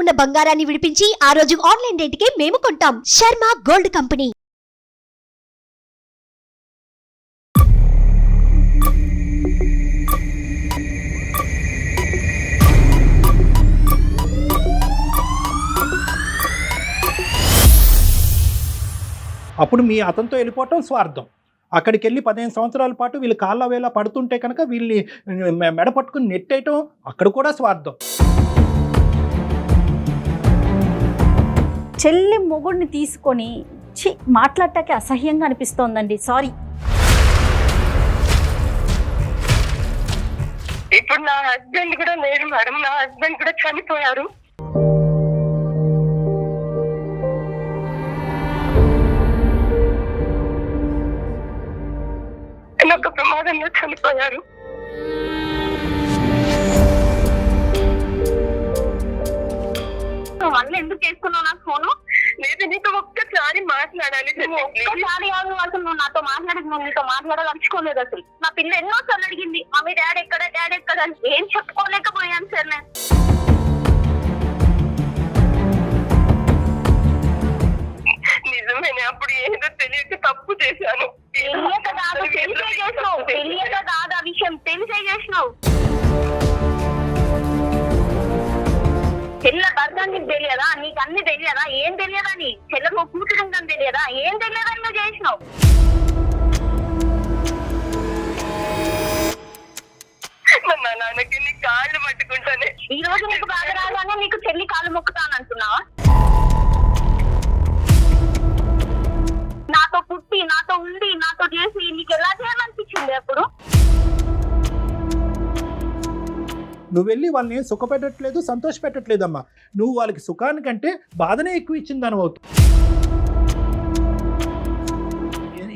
ఉన్న బంగారాన్ని విడిపించి ఆ రోజు ఆన్లైన్ రేటుకే మేము కొంటాం. Sharma gold company. అప్పుడు మీ అతనితో వెళ్ళిపోవటం స్వార్థం. అక్కడికి వెళ్ళి 15 సంవత్సరాల పాటు వీళ్ళు కాళ్ళ వేళ పడుతుంటే కనుక వీళ్ళని మెడ పట్టుకుని నెట్టేయటం అక్కడ కూడా స్వార్థం. చెల్లి మొగుడిని తీసుకొని మాట్లాడటానికి అసహ్యంగా అనిపిస్తోందండి. సారీ. ఇప్పుడు నా హస్బెండ్ కూడా లేరు మేడం, నా హస్బెండ్ కూడా చనిపోయారు. ఒక ప్రమాదంలో చనిపోయారు. మళ్ళీ ఎందుకు చేసుకున్నావు నాకు ఫోను? లేదు, నీతో ఒక్కసారి మాట్లాడాలి. ఒక్కసారి కాదు, అసలు నువ్వు నాతో మాట్లాడదు, నువ్వు నీతో మాట్లాడాలనుకోలేదు. అసలు నా పిల్ల ఎన్నోసార్లు అడిగింది, మమ్మీ డాడీ ఎక్కడ అని. ఏం చెప్పుకోలేకపోయాను సార్ నేను. నిజమేనే, అప్పుడు ఏదో తెలియక తప్పు చేశాను. తెలియక కాదు, తెలిసే చేసినావు. తెలియక కాదు, ఆ విషయం తెలిసే చేసినావు. చెల్ల భర్త నీకు తెలియదా? నీకు అన్ని తెలియదా? ఏం తెలియదా? నీ చెల్లకు కూతురుందని తెలియదా? ఏం తెలియదని నువ్వు చేసినావు. మా నాన్నకి నీ కాళ్ళు పట్టుకుంటానే. ఈ రోజు నీకు బాగా రాగానే నీకు చెల్లి కాళ్ళు మొక్కుతాను అంటున్నావా? నాతో పుట్టి, నాతో ఉండి, నాతో చేసి నీకు ఎలా చేయాలనిపించింది అప్పుడు? నువ్వు వెళ్ళి వాళ్ళని సుఖపెట్టట్లేదు, సంతోష పెట్టట్లేదమ్మా. నువ్వు వాళ్ళకి సుఖానికంటే బాధనే ఎక్కువ ఇచ్చింది అని అవుతుంది.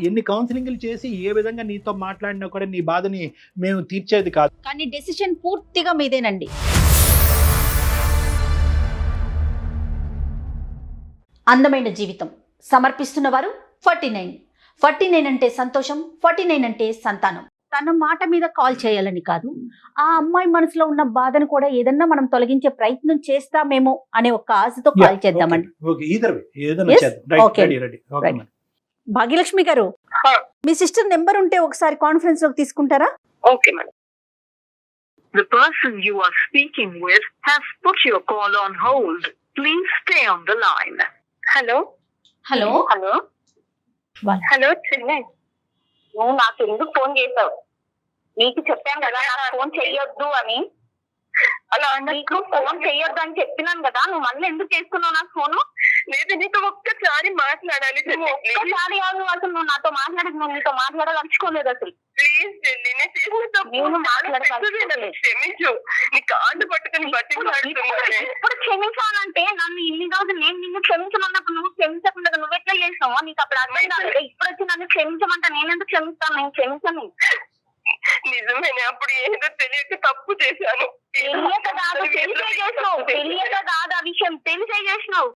ఎన్ని కౌన్సిలింగ్లు చేసి ఏ విధంగా నీతో మాట్లాడినా కూడా నీ బాధని మేము తీర్చేది కాదు. కానీ డెసిషన్ పూర్తిగా మీదేనండి. అందమైన జీవితం సమర్పిస్తున్న వారు 49 అంటే సంతోషం, 49 అంటే సంతానం. తన మాట మీద కాల్ చేయాలని కాదు, ఆ అమ్మాయి మనసులో ఉన్న బాధను కూడా ఏదన్నా మనం తొలగించే ప్రయత్నం చేస్తామేమో అనే ఒక ఆశతో కాల్ చేద్దామండి. భాగ్యలక్ష్మి గారు, మీ సిస్టర్ నెంబర్ ఉంటే ఒకసారి కాన్ఫరెన్స్ లోకి తీసుకుంటారా? Okay madam. The person you are speaking with has put your call on hold. Please stay on the line. Hello. Hello hello hello Chennai, నువ్వు నాకు ఎందుకు ఫోన్ చేసావు? నీకు చెప్పాను కదా నాకు ఫోన్ చెయ్యొద్దు అని. అలా నీకు ఫోన్ చెయ్యొద్దు అని చెప్పినాను కదా, నువ్వు మళ్ళీ ఎందుకు చేసుకున్నావు నాకు ఫోను? లేదు, నీతో ఒక్కసారి మాట్లాడాలి. ఒక్కసారి కాదు, అసలు నువ్వు నాతో మాట్లాడదు, నువ్వు నీతో మాట్లాడాలనుకోలేదు అసలు. ప్లీజ్ చెల్లి, నేను మాట్లాడలేదు. క్షమించు, నీ కాళ్ళు పట్టుకుని ఇప్పుడు క్షమించాలంటే నన్ను ఇన్ని రోజులు నేను నిన్ను క్షమించమన్నప్పుడు నువ్వు క్షమించకుండా నువ్వు ఎట్లా చేసినావో నీకు అప్పుడు అర్థం కాలేదు. ఇప్పుడు వచ్చి నన్ను క్షమించమంటే నేను ఎందుకు క్షమిస్తాను? నేను క్షమించను. నిజమేనే, అప్పుడు ఏదో తెలియక తప్పు చేశాను. తెలియక కాదు, తెలిసే చేసినావు. తెలియక కాదు, ఆ విషయం తెలిసే చేసినావు.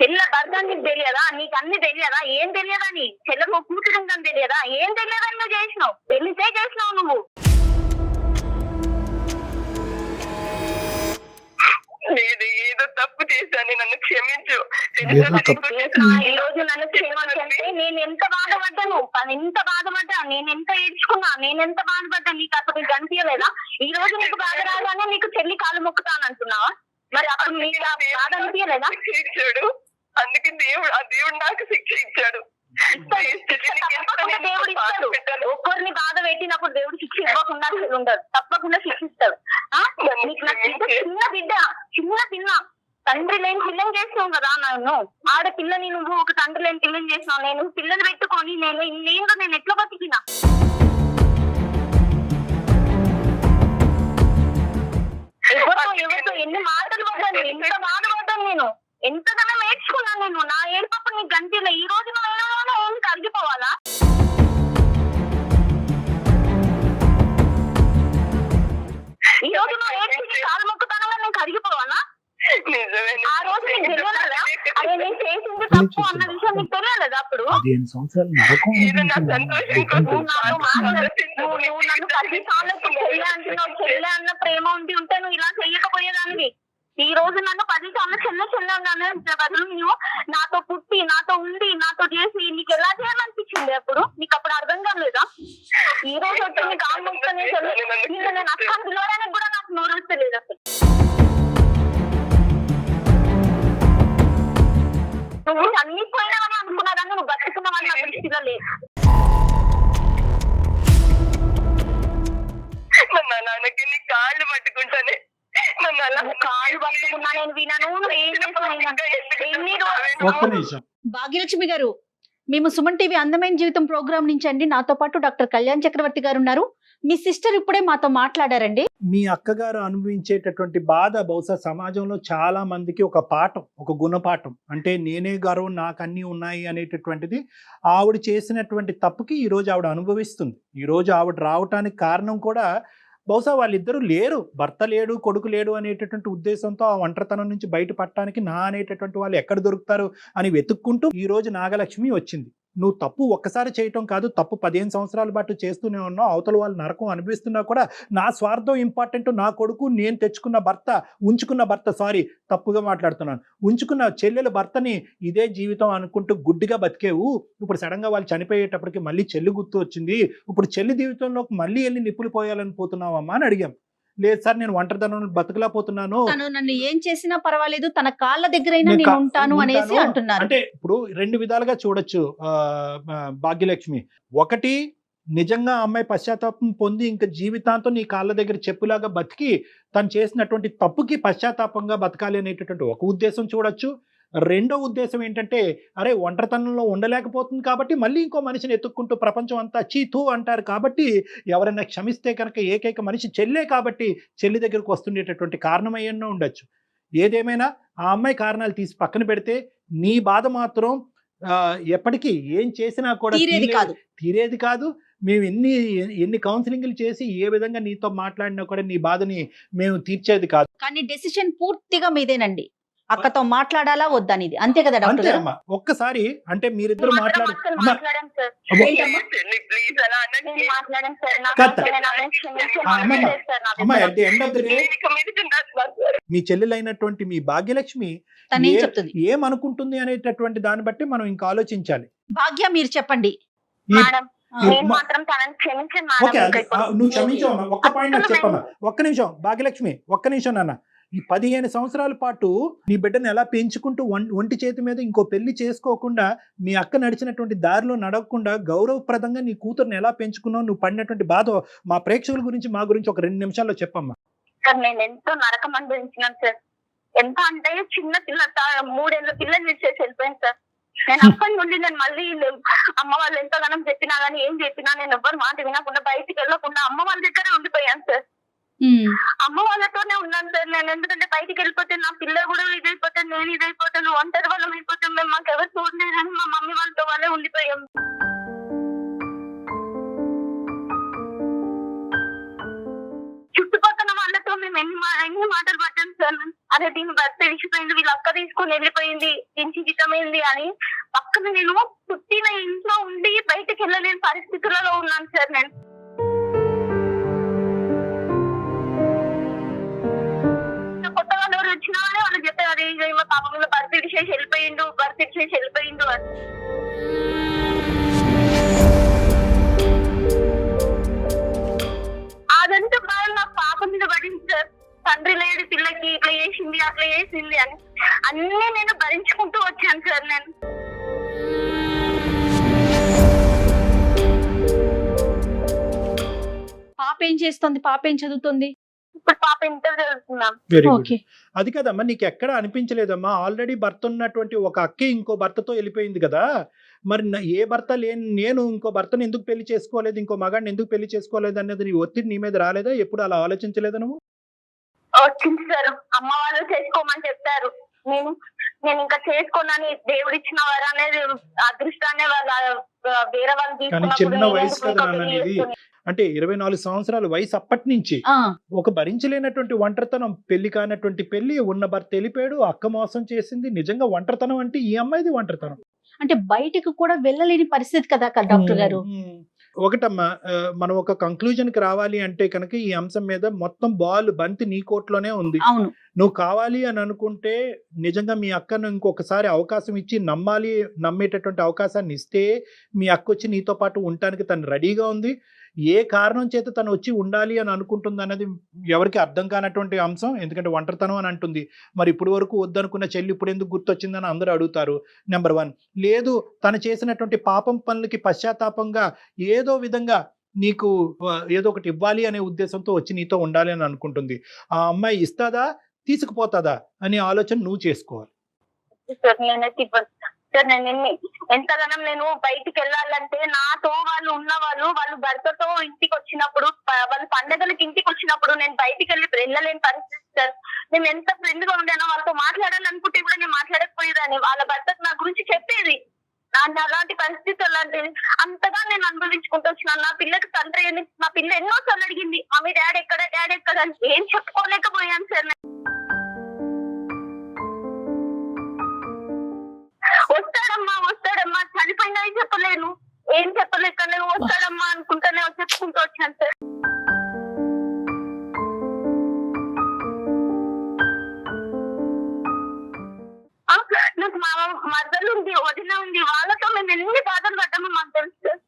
చెల్ల భర్త నీకు తెలియదా? నీకు అన్ని తెలియదా? ఏం తెలియదా? నీ చెల్లకు కూతురుందని తెలియదా? ఏం తెలియదని నువ్వు చేసినావు. తెలిసే చేసినావు నువ్వు. లేదు, ఏదో తప్పు చేశాను, నన్ను క్షమించు. ఈ రోజు నన్ను క్షమించంటే నేను ఎంత బాధపడ్డాను, ఎంత బాధపడ్డా, నేను ఎంత ఏడ్చుకున్నా, నేను ఎంత బాధపడ్డా నీకు అప్పుడు నీకు అనిపించలేదా? ఈ రోజు నీకు బాధ రాగానే నీకు చెల్లి కాలు మొక్కుతాను అంటున్నావా? మరి అప్పుడు నీకు బాధ అనిపించలేదా? ఇచ్చాడు, అందుకే దేవుడు నాకు శిక్ష ఇచ్చాడు. దేవుడు ఇస్తాడు. ఒక్కరిని బాధ పెట్టినప్పుడు దేవుడు శిక్ష ఇవ్వకుండా ఉండదు, తప్పకుండా శిక్షిస్తాడు. చిన్న పిల్ల తండ్రి లేని పిల్లని చేసినావు కదా నన్ను. ఆడపిల్లని నువ్వు ఒక తండ్రి లేని పిల్లని చేసినావు. నేను పిల్లని పెట్టుకొని నేను ఎట్లా బతికినా? ఎవరితో ఎన్ని మాటలు పడ్డాను, ఎంత బాధపడ్డాను నేను, ఎంతగానో నేర్చుకున్నాను నేను. నా ఏడుపప్పుడు నీకు గంటలో ఈ రోజు ఏం కరిగిపోవాలా? ఈ రోజు నువ్వు ఏడ్చి కాలు మొక్కుతానగా నేను కరిగిపోవాలా? ఆ రోజు నీకు తెలియలేదా అదే నేను చేసింది తప్పు అన్న విషయం నీకు తెలియలేదా? అప్పుడు నువ్వు నాతో నువ్వు నన్ను 10 సార్లు చెయ్యి అంటున్నావు. చెల్లె అన్న ప్రేమ ఉంటే నువ్వు ఇలా చెయ్యకపోయేదానివి. ఈ రోజు నన్ను 10 సార్లు చెల్లె అన్నాను బదులు నువ్వు నాతో పుట్టి, నాతో ఉండి, నాతో చేసి నీకు ఎలా చేయాలనిపించింది అప్పుడు? నీకు అప్పుడు అర్థం కాలేదా? ఈ రోజు వచ్చింది గాలి మొత్తనే నేను అక్కడ పిలవడానికి కూడా నాకు నోరేస్తలేదు అసలు. నువ్వు అన్ని పోయినావని అనుకున్నావని నువ్వు బతుకున్నావని నా దృష్టిలో లేదు. మా నాన్నకి నీ కాళ్ళు పట్టుకుంటానే కాళ్ళు పట్టుకున్నా నేను వినను. నువ్వు ఏం చేస్తున్నావు? ఒక్క నిమిషం. భాగ్యలక్ష్మి గారు, మేము సుమన్ టీవీ అందమైన జీవితం ప్రోగ్రామ్ నుంచి అండి. నాతో పాటు డాక్టర్ కళ్యాణ్ చక్రవర్తి గారు ఉన్నారు. మీ సిస్టర్ ఇప్పుడే మాతో మాట్లాడారండి. మీ అక్కగారు అనుభవించేటటువంటి బాధ బహుశా సమాజంలో చాలా మందికి ఒక పాఠం, ఒక గుణపాఠం. అంటే నేనే గారు, నాకు అన్నీ ఉన్నాయి అనేటటువంటిది ఆవిడ చేసినటువంటి తప్పుకి ఈరోజు ఆవిడ అనుభవిస్తుంది. ఈరోజు ఆవిడ రావటానికి కారణం కూడా బహుశా వాళ్ళిద్దరూ లేరు, భర్త లేడు, కొడుకు లేడు అనేటటువంటి ఉద్దేశంతో ఆ ఒంటరితనం నుంచి బయటపడటానికి నా అనేటటువంటి వాళ్ళు ఎక్కడ దొరుకుతారు అని వెతుక్కుంటూ ఈరోజు నాగలక్ష్మి వచ్చింది. నువ్వు తప్పు ఒక్కసారి చేయటం కాదు, తప్పు 15 సంవత్సరాల పాటు చేస్తూనే ఉన్నావు. అవతల వాళ్ళు నరకం అనిపిస్తున్నా కూడా నా స్వార్థం ఇంపార్టెంట్, నా కొడుకు, నేను తెచ్చుకున్న భర్త, ఉంచుకున్న భర్త, తప్పుగా మాట్లాడుతున్నాను, ఉంచుకున్న చెల్లెల భర్తని ఇదే జీవితం అనుకుంటూ గుడ్డిగా బతికేవు. ఇప్పుడు సడన్గా వాళ్ళు చనిపోయేటప్పటికి మళ్ళీ చెల్లి గుర్తు వచ్చింది. ఇప్పుడు చెల్లి జీవితంలోకి మళ్ళీ వెళ్ళి నిప్పులు పోయాలని పోతున్నావమ్మా అని అడిగాం. లేదు సార్, నేను ఒంటరితనం బతకలేకపోతున్నాను, తను నన్ను ఏం చేసినా పర్వాలేదు, తన కాళ్ళ దగ్గరైనా నేను ఉంటాను అనేసి అంటున్నారు. అంటే ఇప్పుడు 2 విధాలుగా చూడొచ్చు భాగ్యలక్ష్మి. ఒకటి, నిజంగా అమ్మాయి పశ్చాత్తాపం పొంది ఇంకా జీవితాంతం నీ కాళ్ళ దగ్గర చెప్పులాగా బతికి తను చేసినటువంటి తప్పుకి పశ్చాత్తాపంగా బతకాలి అనేటటువంటి ఒక ఉద్దేశం చూడొచ్చు. రెండో ఉద్దేశం ఏంటంటే, అరే ఒంటరితనంలో ఉండలేకపోతుంది కాబట్టి మళ్ళీ ఇంకో మనిషిని ఎత్తుక్కుంటూ ప్రపంచం అంతా చీతూ అంటారు కాబట్టి ఎవరైనా క్షమిస్తే కనుక ఏకైక మనిషి చెల్లే కాబట్టి చెల్లి దగ్గరకు వస్తుండేటటువంటి కారణం అయ్యన్నో ఉండొచ్చు. ఏదేమైనా ఆ అమ్మాయి కారణాలు తీసి పక్కన పెడితే నీ బాధ మాత్రం ఎప్పటికీ ఏం చేసినా కూడా తీరేది కాదు. మేము ఎన్ని కౌన్సిలింగ్లు చేసి ఏ విధంగా నీతో మాట్లాడినా కూడా నీ బాధని మేము తీర్చేది కాదు. కానీ డెసిషన్ పూర్తిగా మీదేనండి. అక్కతో మాట్లాడాలా వద్దనేది, అంతే కదా డాక్టర్ గారు? ఒక్కసారి అంటే మీరిద్దరు మీ చెల్లెలైనటువంటి మీ భాగ్యలక్ష్మి ఏమనుకుంటుంది అనేటటువంటి దాన్ని బట్టి మనం ఇంకా ఆలోచించాలి. భాగ్య, మీరు చెప్పండి. నువ్వు క్షమించవమ్మా, ఒక్క పాయింట్ నాకు చెప్పమ్మా. ఒక్క నిమిషం భాగ్యలక్ష్మి, ఒక్క నిమిషం నాన్న. ఈ 15 సంవత్సరాల పాటు నీ బిడ్డను ఎలా పెంచుకుంటూ ఒంటి చేతి మీద ఇంకో పెళ్లి చేసుకోకుండా మీ అక్క నడిచినటువంటి దారిలో నడవకుండా గౌరవప్రదంగా నీ కూతురుని ఎలా పెంచుకున్నావు, నువ్వు పడినటువంటి బాధ మా ప్రేక్షకుల గురించి మా గురించి ఒక 2 నిమిషాల్లో చెప్పమ్మా. సార్, నేను ఎంతో నరకం అనుభవించినాను సార్. ఎంత అంటే చిన్న పిల్ల 3 ఏళ్ళ పిల్లలు చేసి వెళ్ళిపోయాను సార్. నేను అక్కడి నుండి నేను మళ్ళీ అమ్మ వాళ్ళు ఎంతగానో చెప్పినా గానీ ఏం చెప్పినా నేను ఎవ్వరు మాట వినకుండా బయటికి వెళ్ళకుండా అమ్మ వాళ్ళ దగ్గరే ఉండిపోయాను సార్. అమ్మ వాళ్ళతోనే ఉన్నాను సార్ నేను. ఎందుకంటే బయటికి వెళ్ళిపోతే నా పిల్లలు కూడా ఇదైపోతే, నేను ఇదైపోతాను, ఒంటరి వాళ్ళం అయిపోతాం, మేము మాకు ఎవరు చూడలేదని మా మమ్మీ వాళ్ళతో వాళ్ళే ఉండిపోయాం. చుట్టుపక్కల వాళ్ళతో మేము ఎన్ని మాటలు పట్టాం సార్. అదే దీని భర్త విడిచిపోయింది, వీళ్ళ అక్క తీసుకొని వెళ్ళిపోయింది, దీని జీవితమైంది అని. పక్కన నేను పుట్టిన ఇంట్లో ఉండి బయటకు వెళ్ళలేని పరిస్థితులలో ఉన్నాను సార్. నేను వచ్చినా వాళ్ళు చెప్పారు, మా పాపంలో భర్త చేసి వెళ్ళిపోయిండు అని. అదంతా బాగా నా పాప మీద పడింది సార్. తండ్రి లేడు పిల్లకి, ఇట్లా చేసింది అట్లా చేసింది అని అన్నీ నేను భరించుకుంటూ వచ్చాను సార్. నేను పాప ఏం చేస్తుంది? పాప ఏం చదువుతుంది? ఇప్పుడు పాప ఇంటర్ చదువుతున్నాం. Very good. అది కదమ్మా, నీకు ఎక్కడ అనిపించలేదమ్మా ఆల్రెడీ భర్త ఉన్నటువంటి ఒక అక్కే ఇంకో భర్తతో వెళ్ళిపోయింది కదా, మరి ఏ భర్త లేని నేను ఇంకో భర్తను ఎందుకు పెళ్లి చేసుకోలేదు, ఇంకో మగాడిని ఎందుకు పెళ్లి చేసుకోలేదు అనేది నీ ఒత్తిడి నీ మీద రాలేదా? ఎప్పుడు అలా ఆలోచించలేదా నువ్వు? వచ్చింది సార్, అమ్మ వాళ్ళు చేసుకోమని చెప్పారు. నేను ఇంకా చేసుకోనని దేవుడు ఇచ్చిన వారు అనేది అదృష్టాన్ని వేరే వాళ్ళు తీసుకున్నప్పుడు చిన్న వయసు కదా ఇది. అంటే 24 సంవత్సరాల వయసు అప్పటి నుంచి ఒక భరించలేనటువంటి ఒంటరితనం, పెళ్లి కానటువంటి పెళ్లి, ఉన్న భర్త వెళ్ళిపోయాడు, అక్క మోసం చేసింది. నిజంగా ఒంటరితనం అంటే ఈ అమ్మాయిది ఒంటరితనం. అంటే బయటకు కూడా వెళ్ళలేని పరిస్థితి కదా డాక్టర్ గారు. ఒకటమ్మా, మనం ఒక కంక్లూజన్కి రావాలి అంటే కనుక ఈ అంశం మీద మొత్తం బంతి నీ కోర్టులోనే ఉంది. అవును. నువ్వు కావాలి అని అనుకుంటే నిజంగా మీ అక్కను ఇంకొకసారి అవకాశం ఇచ్చి నమ్మేటటువంటి అవకాశాన్ని ఇస్తే మీ అక్క వచ్చి నీతో పాటు ఉండటానికి తను రెడీగా ఉంది. ఏ కారణం చేత తను వచ్చి ఉండాలి అని అనుకుంటుంది అన్నది ఎవరికి అర్థం కానటువంటి అంశం. ఎందుకంటే ఒంటరితనం అని అంటుంది. మరి ఇప్పుడు వరకు వద్దనుకున్న చెల్లి ఇప్పుడు ఎందుకు గుర్తొచ్చిందని అందరూ అడుగుతారు. నెంబర్ 1. లేదు, తను చేసినటువంటి పాపం పనులకి పశ్చాత్తాపంగా ఏదో విధంగా నీకు ఏదో ఒకటి ఇవ్వాలి అనే ఉద్దేశంతో వచ్చి నీతో ఉండాలి అని అనుకుంటుంది. ఆ అమ్మాయి ఇస్తుందా తీసుకుపోతుందా అనే ఆలోచన నువ్వు చేసుకోవాలి. సార్ నేనైతే ఇవ్వను సార్. నేను ఎంతగానో నేను బయటికి వెళ్ళాలంటే నాతో వాళ్ళు ఉన్నవాళ్ళు వాళ్ళు భర్తతో ఇంటికి వచ్చినప్పుడు వాళ్ళు పండగలకి ఇంటికి వచ్చినప్పుడు నేను బయటికి వెళ్ళలేని పరిస్థితి సార్. నేను ఎంత ఫ్రెండ్ గా ఉండేనో వాళ్ళతో మాట్లాడాలనుకుంటే కూడా నేను మాట్లాడకపోయేదాన్ని. వాళ్ళ భర్తకు నా గురించి చెప్పేది. అలాంటి పరిస్థితి అలాంటిది అంతగా నేను అనుభవించుకుంటూ వచ్చినాను. నా పిల్లకి తండ్రి నా పిల్ల ఎన్నో సార్లు అడిగింది, మమ్మీ డాడీ ఎక్కడ అని. ఏం చెప్పుకోలేకపోయాను సార్. వస్తాడమ్మా చనిపోయినా చెప్పలేను, ఏం చెప్పలేక నేను వస్తాడమ్మా అనుకుంటానే చెప్పుకుంటూ వచ్చాను సార్. నాకు మా మదర్లు ఉంది, వదిన ఉంది, వాళ్ళతో మేము ఎన్ని బాధలు పడ్డామో మాకు తెలుసు సార్.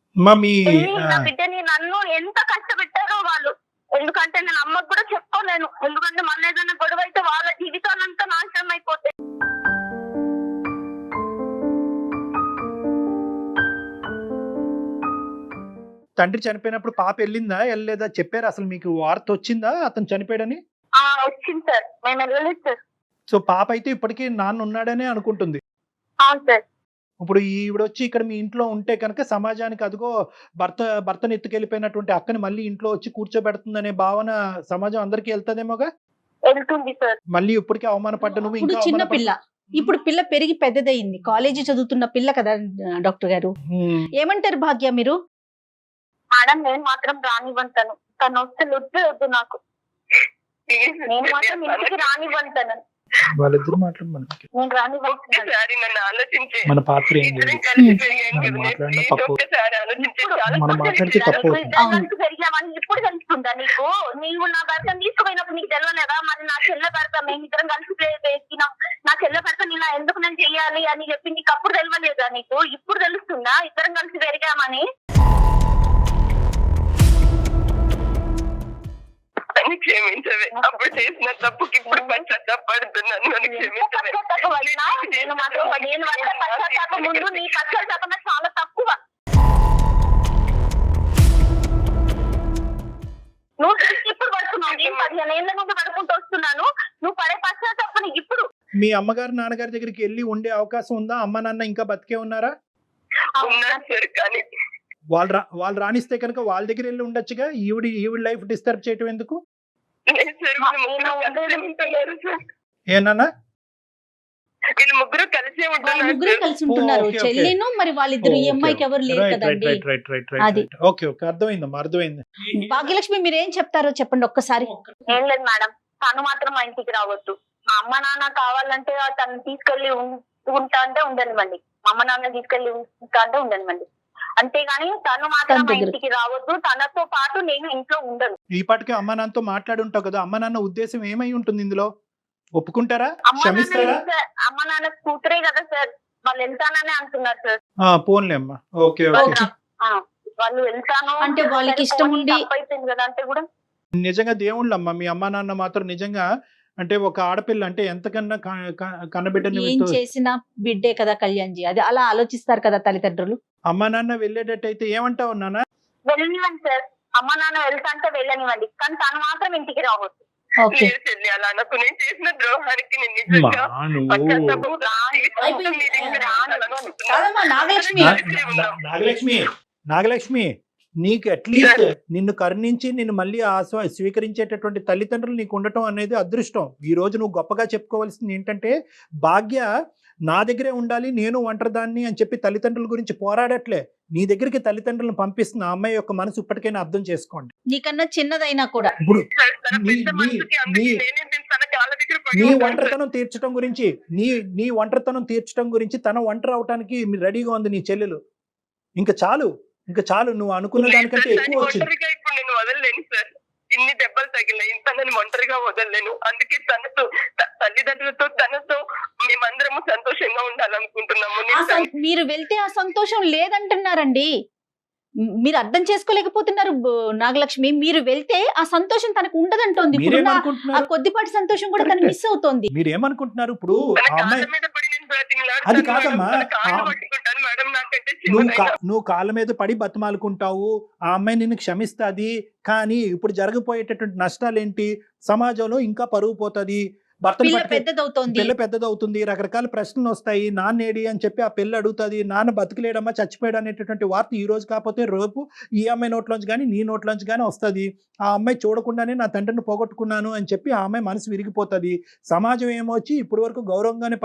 నా బిడ్డని నన్ను ఎంత కష్టపెట్టారో వాళ్ళు. ఎందుకంటే నేను అమ్మకు కూడా చెప్పుకోలేను. ఎందుకంటే మన ఏదైనా గొడవ అయితే వాళ్ళ జీవితాలంతా నాశనం అయిపోతాయి. తండ్రి చనిపోయినప్పుడు పాప వెళ్ళిందా వెళ్ళలేదా చెప్పారు? అసలు మీకు వార్త వచ్చిందా అతను చనిపోయాడని? వచ్చింది సార్, మేము వెళ్ళలేదు సార్. సో పాప అయితే ఇప్పటికీ నాన్న ఉన్నాడనే అనుకుంటుంది. అవును సార్. ఇప్పుడు ఈవిడొచ్చి ఇక్కడ మీ ఇంట్లో ఉంటే కనుక సమాజానికి అదిగో భర్తను ఎత్తుకెళ్ళిపోయినటువంటి అక్కని మళ్ళీ ఇంట్లో వచ్చి కూర్చోబెడుతుందనే భావన సమాజం అందరికీ వెళ్తాదేమోగా. వెళ్తుంది సార్. మళ్ళీ ఇప్పటికే అవమానపడ్డ నువ్వు ఇంకా చిన్న పిల్ల, ఇప్పుడు పిల్ల పెరిగి పెద్దదయింది, కాలేజీ చదువుతున్న పిల్ల కదా డాక్టర్ గారు. ఏమంటారు భాగ్య మీరు? మేడం నేను మాత్రం రానివ్వంటాను. తను వస్తే వద్దు నాకు. నేను మాత్రం ఇంటికి రానివ్వంటాను. వాళ్ళిద్దరు మాట్లాడమని నేను రానివ్వంటాను. మన పాత్ర ఏం లేదు. మాట్లాడిన తప్పు, మనం మాట్లాడితే తప్పు. పెరిగామని ఇప్పుడు తెలుస్తుందా నీకు? నీవు నా భర్తను తీసుకుపోయినప్పుడు నీకు తెలియలేదా? మరి నా చెల్లె భర్త మేమిద్దరం కలిసి వేసినాం, నా చెల్లె భర్త ఇలా ఎందుకు నేను చెయ్యాలి అని చెప్పి నీకు అప్పుడు తెలియలేదా? నీకు ఇప్పుడు తెలుస్తుందా ఇద్దరం కలిసి పెరిగామని? క్షమించవే, అప్పుడు చేసిన తప్పుకి ఇప్పుడు పశ్చాత్తాపడుతున్నాను. ముందు నీ పశ్చాత్తాపం చాలా తక్కువ. నువ్వు ఇప్పుడు పడుతున్నావు, నేను 15 ఏళ్ల నుండి పడుకుంటూ వస్తున్నాను. నువ్వు పడే పశ్చాత్తాపం ఇప్పుడు. మీ అమ్మగారు నాన్నగారి దగ్గరికి వెళ్ళి ఉండే అవకాశం ఉందా? అమ్మ నాన్న ఇంకా బతికే ఉన్నారా? ఉన్నారు సార్, కానీ వాళ్ళు రాణిస్తే కనుక వాళ్ళ దగ్గర వెళ్ళి ఉండొచ్చుగా. ఈవిడ లైఫ్ డిస్టర్బ్ చేయటం ఎందుకు? ఏనా వీళ్ళు ముగ్గురు కలిసే ఉంటున్నారు. చెల్లిను మరి వాళ్ళిద్దరు ఈ అమ్మాయికి ఎవరు లేరు కదండి. అర్థమైందమ్మా, అర్థమైంది. భాగ్యలక్ష్మి మీరేం చెప్తారో చెప్పండి ఒక్కసారి. ఏం లేదు మేడం, తను మాత్రం మా ఇంటికి రావద్దు. మా అమ్మ నాన్న కావాలంటే తను తీసుకెళ్లి ఉంటా అంటే ఉండనివ్వండి. మా అమ్మ నాన్న తీసుకెళ్లి ఉంటా అంటే ఉండనివ్వండి. అంతేగాని తను మాత్రం మా ఇంటికి రావద్దు. తనతో పాటు నేను ఇంట్లో ఉండను. ఈ పాటికి అమ్మ నాన్నతో మాట్లాడి ఉంటావు కదా. అమ్మ నాన్న ఉద్దేశం ఏమై ఉంటుంది ఇందులో? ఒప్పుకుంటారా? క్షమిస్తారా? అమ్మ నాన్న కూతురే కదా సార్, వాళ్ళు వెళ్తానని అంటున్నారు సార్. పోన్లే అమ్మా. ఓకే వాళ్ళు వెళ్తాను అంటే వాళ్ళకి ఇష్టం ఉండి అయిపోయింది కదా అంటే కూడా. నిజంగా దేవుళ్ళమ్మా మీ అమ్మ నాన్న మాత్రం. నిజంగా అంటే ఒక ఆడపిల్ల అంటే ఎంతకన్నా కన్నబిడ్డని ఏం చేసిన బిడ్డే కదా కళ్యాణ్జీ, అది అలా ఆలోచిస్తారు కదా తల్లిదండ్రులు. అమ్మ నాన్న వెళ్ళేటట్టయితే ఏమంటావు నాన్న? వెళ్ళనివ్వండి సార్, అమ్మ నాన్న వెళ్తా అంటే వెళ్ళనివ్వండి, కానీ తను మాత్రం ఇంటికి రావద్దు. అలా నాకు నేను చేసిన ద్రోహానికి నాగలక్ష్మి నీకు అట్లీస్ట్ నిన్ను కరుణించి నిన్ను మళ్ళీ స్వీకరించేటటువంటి తల్లిదండ్రులు నీకు ఉండటం అనేది అదృష్టం. ఈ రోజు నువ్వు గొప్పగా చెప్పుకోవాల్సింది ఏంటంటే భాగ్య నా దగ్గరే ఉండాలి, నేను ఒంటరిదాన్ని అని చెప్పి తల్లిదండ్రుల గురించి పోరాడట్లే. నీ దగ్గరికి తల్లిదండ్రులను పంపిస్తున్న అమ్మాయి యొక్క మనసు ఇప్పటికైనా అర్థం చేసుకోండి. నీకన్నా చిన్నదైనా కూడా ఇప్పుడు నీ ఒంటరితనం తీర్చడం గురించి నీ ఒంటరితనం తీర్చడం గురించి తన ఒంటరి అవటానికి రెడీగా ఉంది నీ చెల్లెలు. ఇంకా చాలు, ఇంకా చాలు, నువ్వు అనుకున్న దానికంటే ఎక్కువ వచ్చింది. ఒంటరిగా ఇప్పుడు నేను వదలలేను సార్. ఇన్ని దెబ్బలు తగిలినాయి, తనని ఒంటరిగా వదలలేను. అందుకే తనతో తల్లిదండ్రులతో తనతో మేమందరము సంతోషంగా ఉండాలనుకుంటున్నాము. మీరు వెళ్తే ఆ సంతోషం లేదంటున్నారండి. మీరు అర్థం చేసుకోలేకపోతున్నారు నాగలక్ష్మి. మీరు వెళ్తే ఆ సంతోషం తనకు ఉండదంటోంది. ఇప్పుడున్న ఆ మీరేమనుకుంటున్నారు కొద్దిపాటి సంతోషం కూడా తను మిస్ అవుతోంది. మీరేమనుకుంటున్నారు ఇప్పుడు తన ఆ అమ్మాయి కాళ్ళ మీద పడి నేను బ్రతిమలాడుతాను అది మేడం. కాదమ్మా. తన కాళ్ళు పట్టుకుంటాను మేడం. నాకంటే నువ్వు చిన్నదైనా నువ్వు కాళ్ళ మీద పడి బతిమాలుకుంటావు, ఆ అమ్మాయి నిన్ను క్షమిస్తుంది. కానీ ఇప్పుడు జరగబోయేటటువంటి నష్టాలు ఏంటి? సమాజంలో ఇంకా పరువు పోతుంది, భర్తను పిల్ల పట్టుకె- పెద్దదవుతోంది. పిల్ల పెద్దదవుతుంది, రకరకాల ప్రశ్నలు వస్తాయి. నాన్నేడి అని చెప్పి ఆ పిల్ల అడుగుతుంది, నాన్న బతికలేడమ్మా చచ్చిపోయాడు అనేటటువంటి వార్త ఈ రోజు కాకపోతే రేపు ఈ అమ్మాయి నోట్లోంచి కానీ నీ నోట్లోంచి కానీ వస్తుంది. ఆ అమ్మాయి చూడకుండానే నా తండ్రిని పోగొట్టుకున్నాను అని చెప్పి ఆ అమ్మాయి మనసు విరిగిపోతుంది. సమాజం ఏమొచ్చి ఇప్పటి వరకు గౌరవంగానే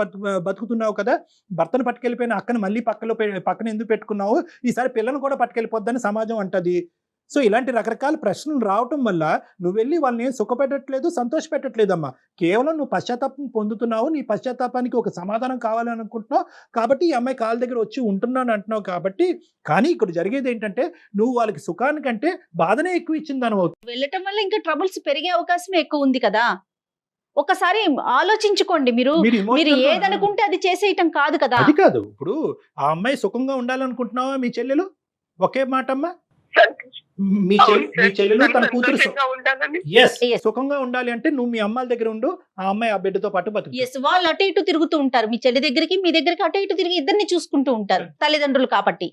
బతుకుతున్నావు కదా, భర్తను పట్టుకెళ్ళిపోయిన అక్కను మళ్ళీ పక్కన ఎందుకు పెట్టుకున్నావు, ఈసారి పిల్లను కూడా పట్టుకెళ్ళిపోద్దని సమాజం అంటది. సో ఇలాంటి రకరకాల ప్రశ్నలు రావటం వల్ల నువ్వు వెళ్ళి వాళ్ళని సుఖపెట్టట్లేదు, సంతోష పెట్టట్లేదమ్మా. కేవలం నువ్వు పశ్చాత్తాపం పొందుతున్నావు, నీ పశ్చాత్తాపానికి ఒక సమాధానం కావాలని అనుకుంటున్నావు కాబట్టి ఈ అమ్మాయి కాళ్ళ దగ్గర వచ్చి ఉంటున్నాను అంటున్నావు కాబట్టి. కానీ ఇక్కడ జరిగేది ఏంటంటే నువ్వు వాళ్ళకి సుఖానికంటే బాధనే ఎక్కువ ఇచ్చింది అని అవుతుంది. వెళ్ళటం వల్ల ఇంకా ట్రబుల్స్ పెరిగే అవకాశం ఎక్కువ ఉంది కదా. ఒకసారి ఆలోచించుకోండి. మీరు మీరు మీరు emotional గా- ఏదనుకుంటే అది చేసేయటం కాదు కదా. అది కాదు, ఇప్పుడు ఆ అమ్మాయి సుఖంగా ఉండాలనుకుంటున్నావా మీ చెల్లెలు? ఒకే మాట అమ్మా, మీ చెల్లెలు తన కూతురు సంతోషంగా ఉండాలని. Yes, Yes. సుఖంగా ఉండాలి అంటే నువ్వు మీ అమ్మాయిల దగ్గర ఉండు, ఆ అమ్మాయి ఆ బిడ్డతో పాటు బతుకు. ఎస్, వాళ్ళు అటు ఇటు తిరుగుతూ ఉంటారు. మీ చెల్లి దగ్గరికి మీ దగ్గరికి అటు ఇటు తిరిగి ఇద్దరిని చూసుకుంటూ ఉంటారు తల్లిదండ్రులు కాబట్టి.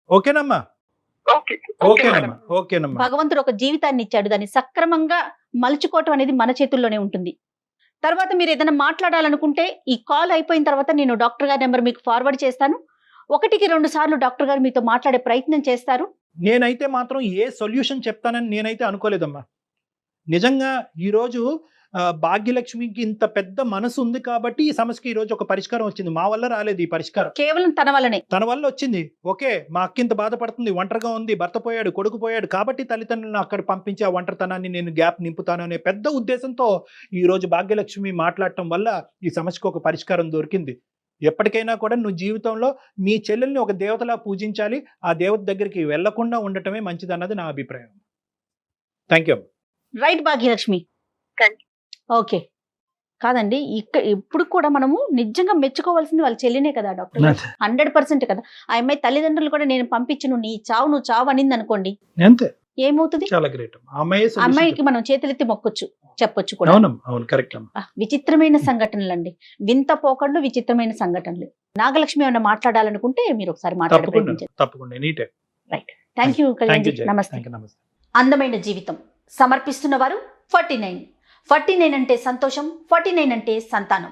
ఓకేనమ్మా? Okay okay madam. ఓకేనమ్మా. భగవంతుడు ఒక జీవితాన్ని ఇచ్చాడు, దాన్ని సక్రమంగా మలుచుకోవటం అనేది మన చేతుల్లోనే ఉంటుంది. తర్వాత మీరు ఏదైనా మాట్లాడాలనుకుంటే ఈ కాల్ అయిపోయిన తర్వాత నేను డాక్టర్ గారి నెంబర్ మీకు ఫార్వర్డ్ చేస్తాను. 1-2 సార్లు డాక్టర్ గారు మీతో మాట్లాడే ప్రయత్నం చేస్తారు. నేనైతే మాత్రం ఏ సొల్యూషన్ చెప్తానని నేనైతే అనుకోలేదమ్మా. నిజంగా ఈరోజు భాగ్యలక్ష్మికి ఇంత పెద్ద మనసు ఉంది కాబట్టి ఈ సమస్యకి ఈ రోజు ఒక పరిష్కారం వచ్చింది. మా వల్ల రాలేదు ఈ పరిష్కారం, కేవలం తన వల్లనే. తన వల్ల వచ్చింది. ఓకే, మా అక్క ఇంత బాధపడుతుంది, ఒంటరిగా ఉంది, భర్త పోయాడు, కొడుకు పోయాడు కాబట్టి తల్లిదండ్రులను అక్కడ పంపించి ఆ ఒంటరితనాన్ని నేను గ్యాప్ నింపుతాను అనే పెద్ద ఉద్దేశంతో ఈ రోజు భాగ్యలక్ష్మి మాట్లాడటం వల్ల ఈ సమస్యకు ఒక పరిష్కారం దొరికింది. ఎప్పటికైనా కూడా నువ్వు జీవితంలో మీ చెల్లెల్ని ఒక దేవతలా పూజించాలి, ఆ దేవత దగ్గరికి వెళ్లకుండా ఉండటమే మంచిదన్నది నా అభిప్రాయం. Thank you. Right Bhagyalakshmi. Thank okay. కాదండి, ఇప్పుడు కూడా మనము నిజంగా మెచ్చుకోవాల్సింది వాళ్ళ చెల్లినే కదా డాక్టర్ గారు. 100% కదా. ఆ అమ్మాయి తల్లిదండ్రులు కూడా నేను పంపించును, నీ చావు నువ్వు చావు అనింది అనుకోండి, అంతే, ఏమవుతుంది? చాలా గ్రేట్. అమ్మాయికి మనం చేతులెత్తి మొక్కొచ్చు, చెప్పొచ్చు కూడా. అవును, కరెక్ట్. విచిత్రమైన సంఘటనలు అండి, వింత పోకళ్ళు, విచిత్రమైన సంఘటనలు. నాగలక్ష్మి ఏమన్నా మాట్లాడాలనుకుంటే మీరు ఒకసారి మాట్లాడే ప్రయత్నించండి. తప్పకుండా any time. Thank you Kalyan ji. నమస్తే. అందమైన జీవితం సమర్పిస్తున్న వారు 49. 49 అంటే సంతోషం, 49 అంటే సంతానం.